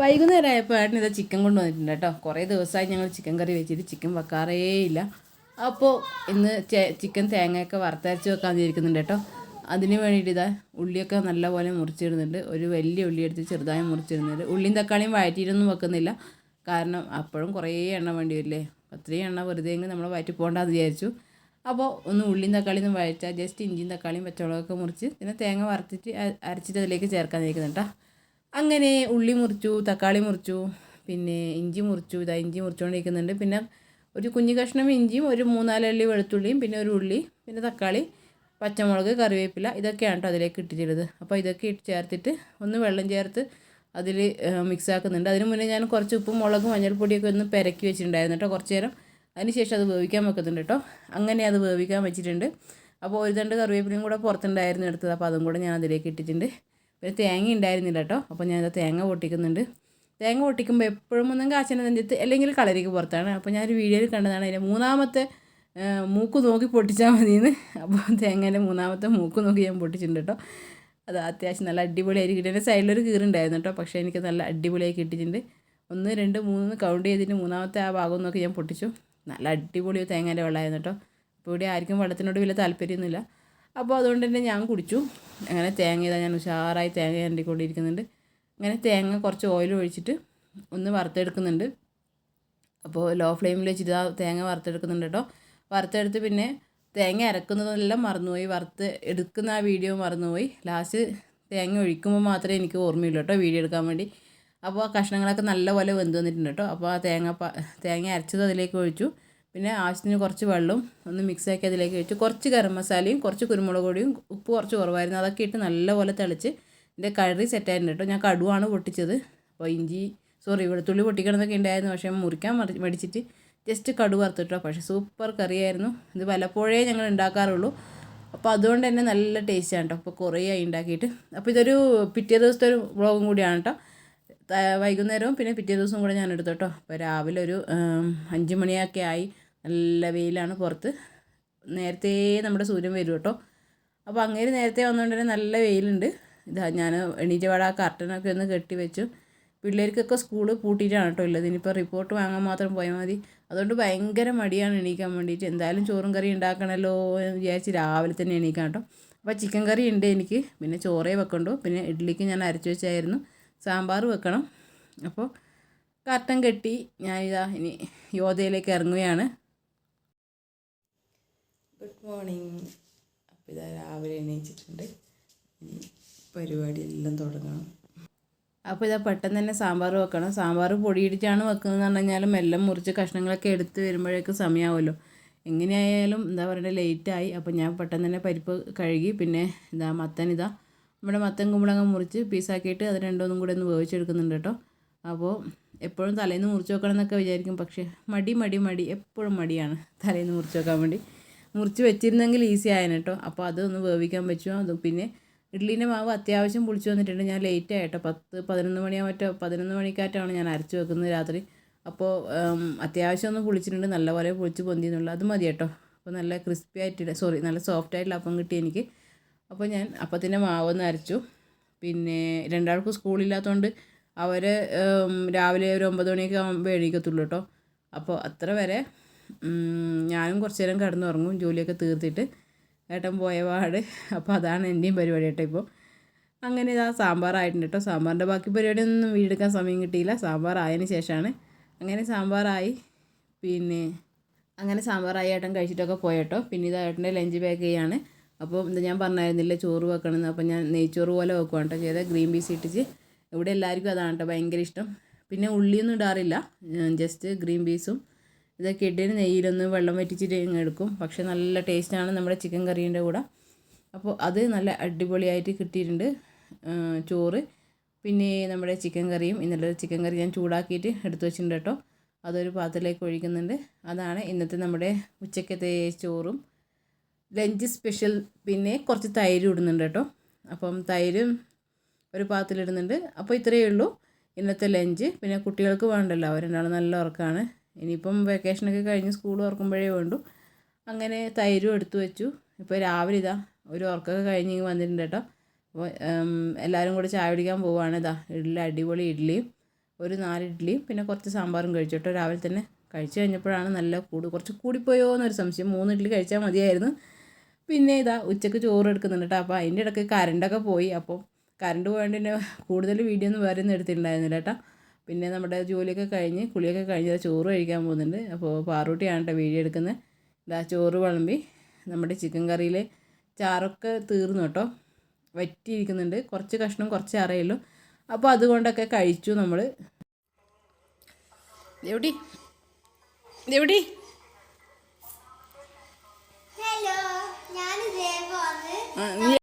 വൈകുന്നേരമായപ്പോൾ ഏട്ടൻ ഇതാ ചിക്കൻ കൊണ്ടുവന്നിട്ടുണ്ട് കേട്ടോ. കുറേ ദിവസമായി ഞങ്ങൾ ചിക്കൻ കറി വെച്ചിട്ട് ചിക്കൻ വെക്കാറേ ഇല്ല. അപ്പോൾ ഇന്ന് ചിക്കൻ തേങ്ങയൊക്കെ വറുത്തരച്ച് വെക്കാൻ വിചാരിക്കുന്നുണ്ട് കേട്ടോ. അതിന് വേണ്ടിയിട്ട് ഇതാ ഉള്ളിയൊക്കെ നല്ലപോലെ മുറിച്ചിടുന്നുണ്ട്. ഒരു വലിയ ഉള്ളി എടുത്ത് ചെറുതായി മുറിച്ചിടുന്നുണ്ട്. ഉള്ളിയും തക്കാളിയും വഴറ്റിയിട്ടൊന്നും വെക്കുന്നില്ല, കാരണം അപ്പോഴും കുറേ എണ്ണ വേണ്ടി വരില്ലേ. അത്രയും എണ്ണ വെറുതെ എങ്കിൽ നമ്മൾ വഴറ്റി പോകണ്ടെന്ന് വിചാരിച്ചു. അപ്പോൾ ഒന്ന് ഉള്ളിയും തക്കാളിയും ഒന്ന് വഴറ്റാൽ ജസ്റ്റ് ഇഞ്ചിയും തക്കാളിയും പച്ചമുളകൊക്കെ മുറിച്ച് പിന്നെ തേങ്ങ വറുത്തിട്ട് അരച്ചിട്ട് അതിലേക്ക് ചേർക്കാൻ ഇരിക്കുന്നുണ്ട് കേട്ടോ. അങ്ങനെ ഉള്ളി മുറിച്ചു, തക്കാളി മുറിച്ചു, പിന്നെ ഇഞ്ചി മുറിച്ചു. ഇതാ ഇഞ്ചി മുറിച്ചുകൊണ്ടിരിക്കുന്നുണ്ട്. പിന്നെ ഒരു കുഞ്ഞു കഷ്ണം ഇഞ്ചിയും ഒരു 3-4 അല്ലി വെളുത്തുള്ളിയും പിന്നെ ഒരു ഉള്ളി പിന്നെ തക്കാളി പച്ചമുളക് കറിവേപ്പില ഇതൊക്കെയാണ് കേട്ടോ അതിലേക്ക് ഇട്ടിട്ടുള്ളത്. അപ്പോൾ ഇതൊക്കെ ചേർത്തിട്ട് ഒന്ന് വെള്ളം ചേർത്ത് അതിൽ മിക്സ് ആക്കുന്നുണ്ട്. അതിന് മുന്നേ ഞാൻ കുറച്ച് ഉപ്പും മുളകും മഞ്ഞൾപ്പൊടിയൊക്കെ ഒന്ന് പെരക്കി വെച്ചിട്ടുണ്ടായിരുന്നു കേട്ടോ കുറച്ച് നേരം. അതിന് ശേഷം അത് വേവിക്കാൻ വെക്കുന്നുണ്ട് കേട്ടോ. അങ്ങനെ അത് വേവിക്കാൻ വെച്ചിട്ടുണ്ട്. അപ്പോൾ ഒരു തണ്ട് കറിവേപ്പിലയും കൂടെ പുറത്തുണ്ടായിരുന്നു എടുത്തത്, അപ്പോൾ അതും കൂടെ ഞാൻ അതിലേക്ക് ഇട്ടിട്ടുണ്ട്. പിന്നെ തേങ്ങ ഉണ്ടായിരുന്നില്ല കേട്ടോ, അപ്പോൾ ഞാനത് തേങ്ങ പൊട്ടിക്കുന്നുണ്ട്. തേങ്ങ പൊട്ടിക്കുമ്പോൾ എപ്പോഴും ഒന്നും കാച്ചിന നെഞ്ചത്ത് അല്ലെങ്കിൽ കളരിക്ക് പുറത്താണ്. അപ്പോൾ ഞാനൊരു വീഡിയോയിൽ കണ്ടതാണ് അതിൻ്റെ മൂന്നാമത്തെ മൂക്ക് നോക്കി പൊട്ടിച്ചാൽ മതിയെന്ന്. അപ്പോൾ തേങ്ങേൻ്റെ മൂന്നാമത്തെ മൂക്ക് നോക്കി ഞാൻ പൊട്ടിച്ചിട്ടുണ്ട് കേട്ടോ. അത് അത്യാവശ്യം നല്ല അടിപൊളിയായിട്ട് കിട്ടി. എൻ്റെ സൈഡിലൊരു കീറുണ്ടായിരുന്നു കേട്ടോ, പക്ഷേ എനിക്ക് നല്ല അടിപൊളിയായി കിട്ടിയിട്ടുണ്ട്. 1 2 3 കൗണ്ട് ചെയ്തിട്ട് മൂന്നാമത്തെ ആ ഭാഗം നോക്കി ഞാൻ പൊട്ടിച്ചു. നല്ല അടിപൊളി തേങ്ങേൻ്റെ വെള്ളമായിരുന്നു കേട്ടോ. അപ്പോൾ ഇവിടെ ആർക്കും വെള്ളത്തിനോട് വലിയ താല്പര്യമൊന്നുമില്ല, അപ്പോൾ അതുകൊണ്ട് തന്നെ ഞാൻ കുടിച്ചു. അങ്ങനെ തേങ്ങ ഇതാ ഞാൻ ഉഷാറായി തേങ്ങ കണ്ടിക്കൊണ്ടിരിക്കുന്നുണ്ട്. അങ്ങനെ തേങ്ങ കുറച്ച് ഓയിൽ ഒഴിച്ചിട്ട് ഒന്ന് വറുത്തെടുക്കുന്നുണ്ട്. അപ്പോൾ ലോ ഫ്ലെയിമിൽ വെച്ചിട്ട് തേങ്ങ വറുത്തെടുക്കുന്നുണ്ട് കേട്ടോ. വറുത്തെടുത്ത് പിന്നെ തേങ്ങ അരക്കുന്നതെല്ലാം മറന്നുപോയി, വറുത്ത് എടുക്കുന്ന ആ വീഡിയോ മറന്നുപോയി. ലാസ്റ്റ് തേങ്ങ ഒഴിക്കുമ്പോൾ മാത്രമേ എനിക്ക് ഓർമ്മയുള്ളൂ കേട്ടോ വീഡിയോ എടുക്കാൻ വേണ്ടി. അപ്പോൾ ആ കഷ്ണങ്ങളൊക്കെ നല്ലപോലെ വെന്ത് വന്നിട്ടുണ്ട് കേട്ടോ. അപ്പോൾ ആ തേങ്ങ അരച്ചത് അതിലേക്ക് ഒഴിച്ചു. പിന്നെ ആവശ്യത്തിന് കുറച്ച് വെള്ളവും ഒന്ന് മിക്സാക്കി അതിലേക്ക് വെച്ചു. കുറച്ച് ഗരം മസാലയും കുറച്ച് കുരുമുളക് പൊടിയും ഉപ്പ് കുറച്ച് കുറവായിരുന്നു, അതൊക്കെ ഇട്ട് നല്ലപോലെ തിളച്ച് എൻ്റെ കറി സെറ്റായിട്ടുണ്ട് കേട്ടോ. ഞാൻ കടുവാണ് പൊട്ടിച്ചത്. അപ്പോൾ വെളുത്തുള്ളി പൊട്ടിക്കണമെന്നൊക്കെ ഉണ്ടായിരുന്നു, പക്ഷേ മുറിക്കാൻ മടിച്ചിട്ട് ജസ്റ്റ് കടുവ വറുത്തിട്ടോ. പക്ഷേ സൂപ്പർ കറിയായിരുന്നു. ഇത് പലപ്പോഴേ ഞങ്ങൾ ഉണ്ടാക്കാറുള്ളൂ, അപ്പോൾ അതുകൊണ്ട് തന്നെ നല്ല ടേസ്റ്റാണ് കേട്ടോ. അപ്പോൾ കുറേ ആയി ഉണ്ടാക്കിയിട്ട്. അപ്പോൾ ഇതൊരു പിറ്റേ ദിവസത്തെ ഒരു വ്ളോഗും കൂടിയാണ് കേട്ടോ. വൈകുന്നേരവും പിന്നെ പിറ്റേ ദിവസവും കൂടെ ഞാൻ എടുത്തു കേട്ടോ. അപ്പോൾ രാവിലെ ഒരു 5 മണിയൊക്കെ ആയി. നല്ല വെയിലാണ് പുറത്ത്. നേരത്തെ നമ്മുടെ സൂര്യൻ വരും കേട്ടോ. അപ്പോൾ അങ്ങനെ നേരത്തെ വന്നുകൊണ്ട് തന്നെ നല്ല വെയിലുണ്ട്. ഇതാ ഞാൻ എണീറ്റ പാടെ ആ കർട്ടനൊക്കെ ഒന്ന് കെട്ടി വെച്ചു. പിള്ളേർക്കൊക്കെ സ്കൂൾ പൂട്ടിയിട്ടാണ് കേട്ടോ ഉള്ളത്. ഇനിയിപ്പോൾ റിപ്പോർട്ട് വാങ്ങാൻ മാത്രം പോയാൽ മതി. അതുകൊണ്ട് ഭയങ്കര മടിയാണ് എണീക്കാൻ വേണ്ടിയിട്ട്. എന്തായാലും ചോറും കറി ഉണ്ടാക്കണമല്ലോ എന്ന് വിചാരിച്ച് രാവിലെ തന്നെ എണീക്കാം കേട്ടോ. അപ്പോൾ ചിക്കൻ കറി ഉണ്ട് എനിക്ക്, പിന്നെ ചോറേ വെക്കണ്ടു. പിന്നെ ഇഡ്ഡലിക്ക് ഞാൻ അരച്ച് വെച്ചായിരുന്നു. സാമ്പാർ വെക്കണം. അപ്പോൾ കർട്ടൻ കെട്ടി ഞാനിതാ ഇനി യോധയിലേക്ക് ഇറങ്ങുകയാണ്. Good morning. അപ്പോൾ ഇതാ രാവിലെ എണീച്ചിട്ടുണ്ട്. പരിപാടിയെല്ലാം തുടങ്ങണം. അപ്പോൾ ഇതാ പെട്ടെന്ന് തന്നെ സാമ്പാർ വെക്കണം. സാമ്പാർ പൊടിയിടിച്ചാണ് വെക്കുന്നതെന്ന് പറഞ്ഞു കഴിഞ്ഞാലും എല്ലാം മുറിച്ച് കഷ്ണങ്ങളൊക്കെ എടുത്ത് വരുമ്പോഴേക്കും സമയമാവുമല്ലോ. എങ്ങനെയായാലും എന്താ പറയുക ലേറ്റായി. അപ്പോൾ ഞാൻ പെട്ടെന്ന് തന്നെ പരിപ്പ് കഴുകി പിന്നെ നമ്മുടെ മത്തൻ കുമ്പളങ്ങ മുറിച്ച് പീസാക്കിയിട്ട് അത് രണ്ടൊന്നും കൂടെ ഒന്ന് വേവിച്ചെടുക്കുന്നുണ്ട് കേട്ടോ. അപ്പോൾ എപ്പോഴും തലേന്ന് മുറിച്ച് വെക്കണം എന്നൊക്കെ വിചാരിക്കും, പക്ഷേ മടി എപ്പോഴും മടിയാണ് തലേന്ന് മുറിച്ച് വെക്കാൻ വേണ്ടി. മുറിച്ച് വെച്ചിരുന്നെങ്കിൽ ഈസി ആയേനെ കേട്ടോ. അപ്പോൾ അതൊന്ന് വേവിക്കാൻ പറ്റുമോ. അതും പിന്നെ ഇഡ്ഡലീൻ്റെ മാവ് അത്യാവശ്യം പുളിച്ച് വന്നിട്ടുണ്ട്. ഞാൻ ലേറ്റ് ആയിട്ടോ, 10-11 മണിയാവറ്റോ 11 മണിക്കാറ്റാണ് ഞാൻ അരച്ച് വെക്കുന്നത് രാത്രി. അപ്പോൾ അത്യാവശ്യം ഒന്ന് പുളിച്ചിട്ടുണ്ട്, നല്ലപോലെ പുളിച്ച് പൊന്തിയെന്നുള്ളൂ. അത് മതി കേട്ടോ. അപ്പോൾ നല്ല ക്രിസ്പി ആയിട്ട് നല്ല സോഫ്റ്റ് ആയിട്ടുള്ള അപ്പം കിട്ടി എനിക്ക്. അപ്പോൾ ഞാൻ അപ്പത്തിൻ്റെ മാവൊന്ന് അരച്ചു. പിന്നെ രണ്ടാൾക്കും സ്കൂളില്ലാത്തതുകൊണ്ട് അവർ രാവിലെ ഒരു 9 മണിയൊക്കെ ആകുമ്പോൾ എണീക്കത്തുള്ളൂ കേട്ടോ. അപ്പോൾ അത്ര വരെ ഞാനും കുറച്ച് നേരം കിടന്നുറങ്ങും ജോലിയൊക്കെ തീർത്തിട്ട്, ഏട്ടൻ പോയ പാട്. അപ്പോൾ അതാണ് എൻ്റെയും പരിപാടി കേട്ടോ. ഇപ്പോൾ അങ്ങനെ ഇതാ സാമ്പാറായിട്ടുണ്ട് കേട്ടോ. സാമ്പാറിൻ്റെ ബാക്കി പരിപാടിയൊന്നും വീടെടുക്കാൻ സമയം കിട്ടിയില്ല, സാമ്പാർ ആയതിന് ശേഷമാണ്. അങ്ങനെ സാമ്പാറായി. പിന്നെ അങ്ങനെ സാമ്പാറായി ഏട്ടൻ കഴിച്ചിട്ടൊക്കെ പോയട്ടോ. പിന്നെ ഇത് ഏട്ടൻ്റെ ലഞ്ച് പാക്ക് ചെയ്യാണ്. അപ്പോൾ ഇത് ഞാൻ പറഞ്ഞായിരുന്നില്ല ചോറ് വെക്കണമെന്ന്. അപ്പോൾ ഞാൻ നെയ്ച്ചോറ് പോലെ വെക്കുവാണ് കേട്ടോ ചെയ്തത്. ഗ്രീൻ പീസ് ഇട്ടിച്ച് ഇവിടെ എല്ലാവർക്കും അതാണ് കേട്ടോ ഭയങ്കര ഇഷ്ടം. പിന്നെ ഉള്ളിയൊന്നും ഇടാറില്ല, ജസ്റ്റ് ഗ്രീൻ പീസും ഇതൊക്കെ ഇട്ടിട്ട് നെയ്യിലൊന്ന് വെള്ളം വറ്റിച്ചിട്ട് എടുക്കും. പക്ഷേ നല്ല ടേസ്റ്റാണ് നമ്മുടെ ചിക്കൻ കറീൻ്റെ കൂടെ. അപ്പോൾ അത് നല്ല അടിപൊളിയായിട്ട് കിട്ടിയിട്ടുണ്ട് ചോറ്. പിന്നെ നമ്മുടെ ചിക്കൻ കറിയും, ഇന്നലെ ചിക്കൻ കറി ഞാൻ ചൂടാക്കിയിട്ട് എടുത്തു വെച്ചിട്ടുണ്ട് കേട്ടോ. അതൊരു പാത്രത്തിലേക്ക് ഒഴിക്കുന്നുണ്ട്. അതാണ് ഇന്നത്തെ നമ്മുടെ ഉച്ചക്കത്തെ ചോറും ലഞ്ച് സ്പെഷ്യൽ. പിന്നെ കുറച്ച് തൈര് ഇടുന്നുണ്ട് കേട്ടോ. അപ്പം തൈരും ഒരു പാത്രത്തിലിടുന്നുണ്ട്. അപ്പോൾ ഇത്രയേ ഉള്ളൂ ഇന്നത്തെ ലഞ്ച്. പിന്നെ കുട്ടികൾക്ക് വേണ്ടല്ലോ, അവരുണ്ടാവും നല്ല ഉറക്കമാണ്. ഇനിയിപ്പം വെക്കേഷനൊക്കെ കഴിഞ്ഞ് സ്കൂൾ തുറക്കുമ്പോഴേ വേണ്ടു. അങ്ങനെ തൈരും എടുത്തു വെച്ചു. ഇപ്പോൾ രാവിലെ ഇതാ ഒരു ഉറക്കമൊക്കെ കഴിഞ്ഞ് വന്നിട്ടുണ്ട് കേട്ടോ. അപ്പോൾ എല്ലാവരും കൂടെ ചായ കുടിക്കാൻ പോവുകയാണ്. ഇതാ അടിപൊളി ഇഡ്ഡലിയും ഒരു 4 ഇഡ്ഡലിയും പിന്നെ കുറച്ച് സാമ്പാറും കഴിച്ചു കേട്ടോ. രാവിലെ തന്നെ കഴിച്ചു കഴിഞ്ഞപ്പോഴാണ് നല്ല കുറച്ച് കൂടിപ്പോയോ എന്നൊരു സംശയം. 3 ഇഡ്ഡലി കഴിച്ചാൽ മതിയായിരുന്നു. പിന്നെ ഇതാ ഉച്ചയ്ക്ക് ചോറ് എടുക്കുന്നുണ്ട് കേട്ടോ. അപ്പോൾ അതിൻ്റെ ഇടയ്ക്ക് കറണ്ടൊക്കെ പോയി. അപ്പോൾ കറണ്ട് പോയതുകൊണ്ട് തന്നെ കൂടുതൽ വീഡിയോ ഒന്നും വേറെ ഒന്നും എടുത്തിട്ടുണ്ടായിരുന്നില്ല കേട്ടോ. പിന്നെ നമ്മുടെ ജോലിയൊക്കെ കഴിഞ്ഞ് കുളിയൊക്കെ കഴിഞ്ഞ് ചോറ് കഴിക്കാൻ പോകുന്നുണ്ട്. അപ്പോൾ പാറൂട്ടിയാണ് കേട്ടോ വീഡിയോ എടുക്കുന്നത്. ഇതാ ചോറ് വിളമ്പി. നമ്മുടെ ചിക്കൻ കറിയിൽ ചാറൊക്കെ തീർന്നു കേട്ടോ, വറ്റിയിരിക്കുന്നുണ്ട്. കുറച്ച് കഷ്ണം കുറച്ച് അറിയുള്ളൂ. അപ്പോൾ അതുകൊണ്ടൊക്കെ കഴിച്ചു നമ്മൾ. എവിടെ ഹലോ, ഞാൻ